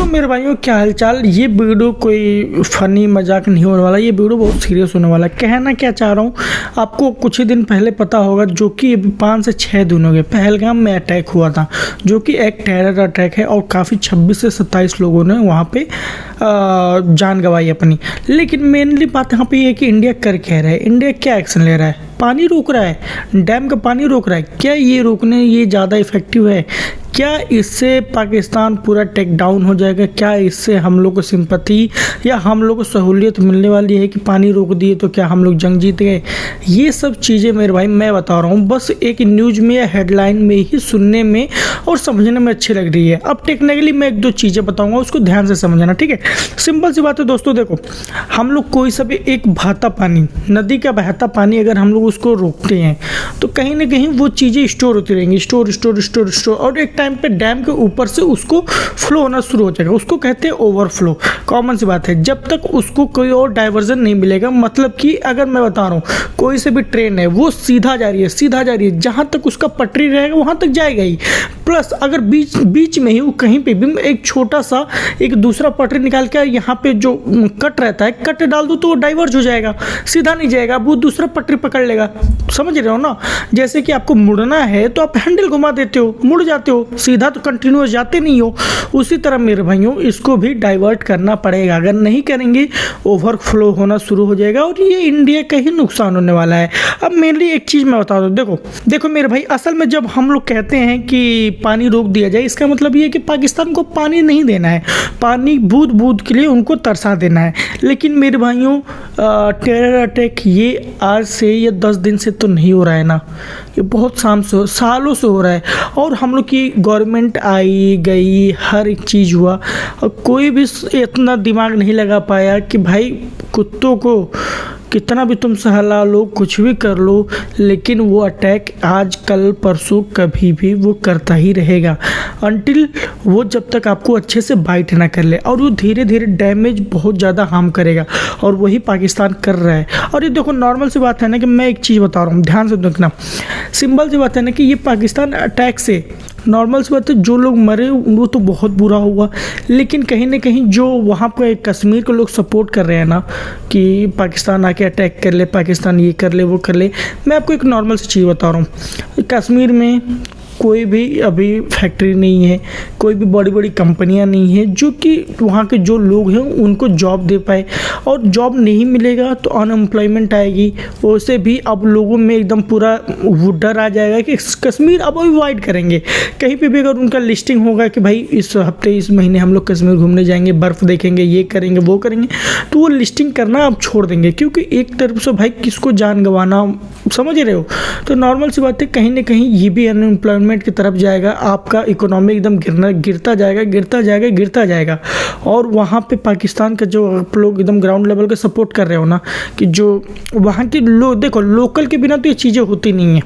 मेरे भाइयों, क्या हालचाल। ये वीडियो कोई फ़नी मजाक नहीं होने वाला, ये वीडियो बहुत सीरियस होने वाला है। कहना क्या चाह रहा हूँ, आपको कुछ ही दिन पहले पता होगा, जो कि 5 से 6 दिन हो गए, पहलगाम में अटैक हुआ था, जो कि एक टेरर अटैक है और काफ़ी 26 से 27 लोगों ने वहाँ पे जान गंवाई अपनी। लेकिन मेनली बात यहाँ पे ये है कि इंडिया कर क्या रहा है, इंडिया क्या एक्शन ले रहा है। पानी रोक रहा है, डैम का पानी रोक रहा है। क्या ये रोकने ये ज़्यादा इफ़ेक्टिव है? क्या इससे पाकिस्तान पूरा टेक डाउन हो जाएगा? क्या इससे हम लोग को सिंपैथी या हम लोग को सहूलियत मिलने वाली है कि पानी रोक दिए तो क्या हम लोग जंग जीत गए? ये सब चीज़ें मेरे भाई मैं बता रहा हूँ, बस एक न्यूज़ में या हेडलाइन में ही सुनने में और समझने में अच्छी लग रही है। अब टेक्निकली मैं 1-2 चीज़ें बताऊँगा, उसको ध्यान से समझना, ठीक है। सिंपल सी बात है दोस्तों, देखो हम लोग कोई सा भी एक बहता पानी, नदी का बहता पानी अगर हम लोग उसको रोकते हैं तो कहीं ना कहीं वो चीज़ें स्टोर होती रहेंगी, स्टोर और एक टाइम पे डैम के ऊपर से उसको फ्लो होना शुरू हो जाएगा। उसको कहते हैं ओवरफ्लो। कॉमन सी बात है, जब तक उसको कोई और डाइवर्जन नहीं मिलेगा, मतलब कि अगर मैं बता रहा हूँ कोई से भी ट्रेन है वो सीधा जा रही है, जहाँ तक उसका पटरी रहेगा वहाँ तक जाएगा ही। प्लस अगर बीच में ही वो कहीं पे भी एक छोटा सा एक दूसरा पटरी निकाल के यहाँ पे जो कट रहता है, कट डाल दो तो वो डाइवर्ज हो जाएगा, सीधा नहीं जाएगा, वो दूसरा पटरी पकड़ लेगा। समझ रहे हो ना? जैसे कि आपको मुड़ना है तो आप हैंडल घुमा देते हो, मुड़ जाते हो, सीधा तो कंटिन्यूअस जाते नहीं हो। उसी तरह मेरे भाइयों इसको भी डाइवर्ट करना पड़ेगा, अगर नहीं करेंगे ओवरफ्लो होना शुरू हो जाएगा और ये इंडिया का ही नुकसान होने वाला है। अब मेनली एक चीज़ मैं बता दूँ, देखो मेरे भाई, असल में जब हम लोग कहते हैं कि पानी रोक दिया जाए, इसका मतलब ये है कि पाकिस्तान को पानी नहीं देना है, पानी बूंद बूंद के लिए उनको तरसा देना है। लेकिन मेरे भाइयों टेरर अटैक ये आज से या 10 दिन से तो नहीं हो रहा है ना, ये बहुत सालों से हो रहा है। और हम लोग की गवर्नमेंट आई गई, हर एक चीज़ हुआ और कोई भी इतना दिमाग नहीं लगा पाया कि भाई कुत्तों को कितना भी तुम सहला लो, कुछ भी कर लो, लेकिन वो अटैक आज कल परसों कभी भी वो करता ही रहेगा, अनटिल वो जब तक आपको अच्छे से बाइट ना कर ले। और वो धीरे धीरे डैमेज बहुत ज़्यादा हार्म करेगा और वही पाकिस्तान कर रहा है। और ये देखो नॉर्मल सी बात है ना कि मैं एक चीज़ बता रहा हूँ, ध्यान से देखना, सिंपल सी बात है ना कि ये पाकिस्तान अटैक से नॉर्मल सी बात है, जो लोग मरे वो तो बहुत बुरा हुआ, लेकिन कहीं ना कहीं जो वहाँ पर कश्मीर के लोग सपोर्ट कर रहे हैं ना कि पाकिस्तान आके अटैक कर ले, पाकिस्तान ये कर ले वो कर ले। मैं आपको एक नॉर्मल सी चीज़ बता रहा हूँ, कश्मीर में कोई भी अभी फैक्ट्री नहीं है, कोई भी बड़ी बड़ी कंपनियां नहीं है जो कि वहाँ के जो लोग हैं उनको जॉब दे पाए। और जॉब नहीं मिलेगा तो अनएम्प्लॉयमेंट आएगी, वैसे भी अब लोगों में एकदम पूरा वो डर आ जाएगा कि कश्मीर अब अवॉइड करेंगे। कहीं पे भी अगर उनका लिस्टिंग होगा कि भाई इस हफ्ते इस महीने हम लोग कश्मीर घूमने जाएंगे, बर्फ़ देखेंगे, ये करेंगे वो करेंगे, तो वो लिस्टिंग करना अब छोड़ देंगे, क्योंकि एक तरफ से भाई किसको जान गंवाना, समझ रहे हो? तो नॉर्मल सी बात है, कहीं ना कहीं ये भी अनएम्प्लॉयमेंट की तरफ जाएगा, आपका इकोनॉमी एकदम गिरता जाएगा। और वहाँ पे पाकिस्तान का जो आप लोग एकदम ग्राउंड लेवल का सपोर्ट कर रहे हो ना, कि जो वहाँ के लोग, देखो लोकल के बिना तो ये चीज़ें होती नहीं है,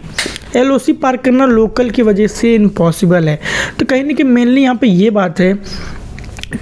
LOC पार करना लोकल की वजह से इम्पॉसिबल है। तो कहीं ना कहीं मेनली यहाँ पे ये बात है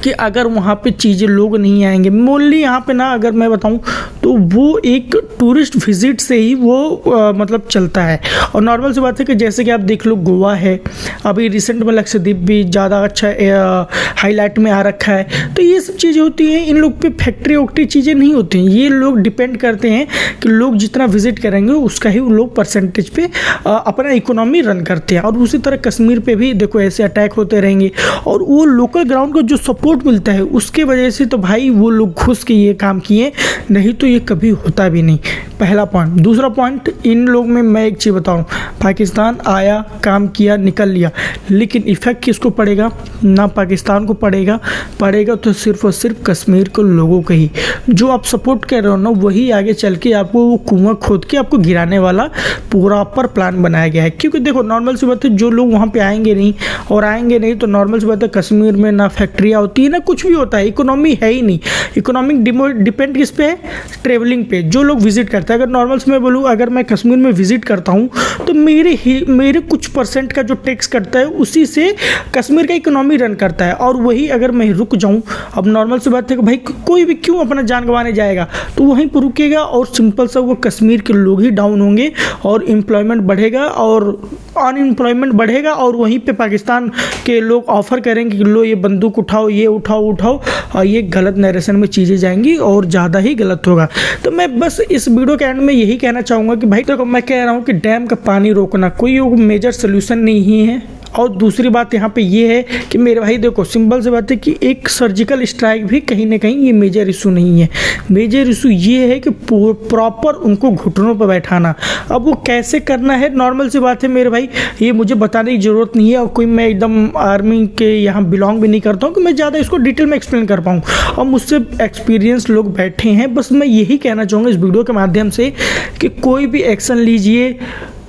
कि अगर वहाँ पे चीज़ें लोग नहीं आएंगे, मोनली यहाँ पे ना अगर मैं बताऊँ तो वो एक टूरिस्ट विजिट से ही वो मतलब चलता है। और नॉर्मल सी बात है कि जैसे कि आप देख लो गोवा है, अभी रिसेंट में लक्षद्वीप भी ज़्यादा अच्छा हाईलाइट में आ रखा है। तो ये सब चीज़ें होती हैं, इन लोग पे फैक्ट्री चीज़ें नहीं होती हैं, ये लोग डिपेंड करते हैं कि लोग जितना विजिट करेंगे उसका ही वो लोग परसेंटेज पे अपना इकोनॉमी रन करते हैं। और उसी तरह कश्मीर पे भी देखो ऐसे अटैक होते रहेंगे और वो लोकल ग्राउंड को जो सपोर्ट मिलता है उसके वजह से तो भाई वो लोग घुस के ये काम किए, नहीं तो ये कभी होता भी नहीं। पहला पॉइंट। दूसरा पॉइंट, इन लोग में मैं एक चीज़ बताऊं, पाकिस्तान आया, काम किया, निकल लिया, लेकिन इफेक्ट किसको पड़ेगा? ना पाकिस्तान को पड़ेगा तो सिर्फ और सिर्फ कश्मीर के लोगों को ही। जो आप सपोर्ट कर रहे हो ना, वही आगे चल के आपको वो कुआं खोद के आपको गिराने वाला पूरा पर प्लान बनाया गया है। क्योंकि देखो नॉर्मल सी बात है, जो लोग वहाँ पे आएंगे नहीं तो नॉर्मल सी बात है, कश्मीर में ना फैक्ट्रियाँ होती है ना कुछ भी होता है, इकोनॉमी है ही नहीं। इकोनॉमिक डिपेंड किस पे है? ट्रेवलिंग पे, जो लोग विजिट करते हैं। अगर नॉर्मल से मैं बोलूँ, अगर मैं कश्मीर में विजिट करता हूँ तो मेरे कुछ परसेंट का जो टैक्स कटता है उसी से कश्मीर का इकोनॉमी रन करता है। और वही अगर मैं रुक जाऊँ, अब नॉर्मल सी बात है कि भाई कोई भी क्यों अपना जान गंवाने जाएगा, तो वहीं पर रुकेगा और सिंपल सा वो कश्मीर के लोग ही डाउन होंगे और एम्प्लॉयमेंट बढ़ेगा और अनएम्प्लॉयमेंट बढ़ेगा और वहीं पे पाकिस्तान के लोग ऑफ़र करेंगे कि लो ये बंदूक उठाओ, ये उठाओ, और ये गलत नरेशन में चीज़ें जाएंगी और ज़्यादा ही गलत होगा। तो मैं बस इस वीडियो के एंड में यही कहना चाहूँगा कि भाई देखो, मैं कह रहा हूँ कि डैम का पानी रोकना कोई मेजर सोल्यूशन नहीं है। और दूसरी बात यहाँ पे ये है कि मेरे भाई देखो, सिंपल सी बात है कि एक सर्जिकल स्ट्राइक भी कहीं ना कहीं ये मेजर इशू नहीं है। मेजर इशू ये है कि प्रॉपर उनको घुटनों पर बैठाना। अब वो कैसे करना है, नॉर्मल सी बात है मेरे भाई, ये मुझे बताने की ज़रूरत नहीं है। और कोई मैं एकदम आर्मी के यहाँ बिलोंग भी नहीं करता हूँ कि मैं ज़्यादा इसको डिटेल में एक्सप्लेन कर पाऊँ, और मुझसे एक्सपीरियंस लोग बैठे हैं। बस मैं यही कहना चाहूँगा इस वीडियो के माध्यम से कि कोई भी एक्शन लीजिए,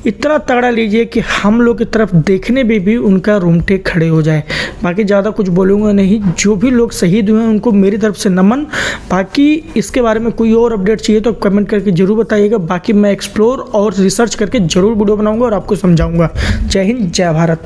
इतना तगड़ा लीजिए कि हम लोग की तरफ देखने में भी उनका रूमटे खड़े हो जाए। बाकी ज़्यादा कुछ बोलूँगा नहीं। जो भी लोग शहीद हुए हैं उनको मेरी तरफ से नमन। बाकी इसके बारे में कोई और अपडेट चाहिए तो कमेंट करके ज़रूर बताइएगा। बाकी मैं एक्सप्लोर और रिसर्च करके ज़रूर वीडियो बनाऊँगा और आपको समझाऊँगा। जय हिंद, जय भारत।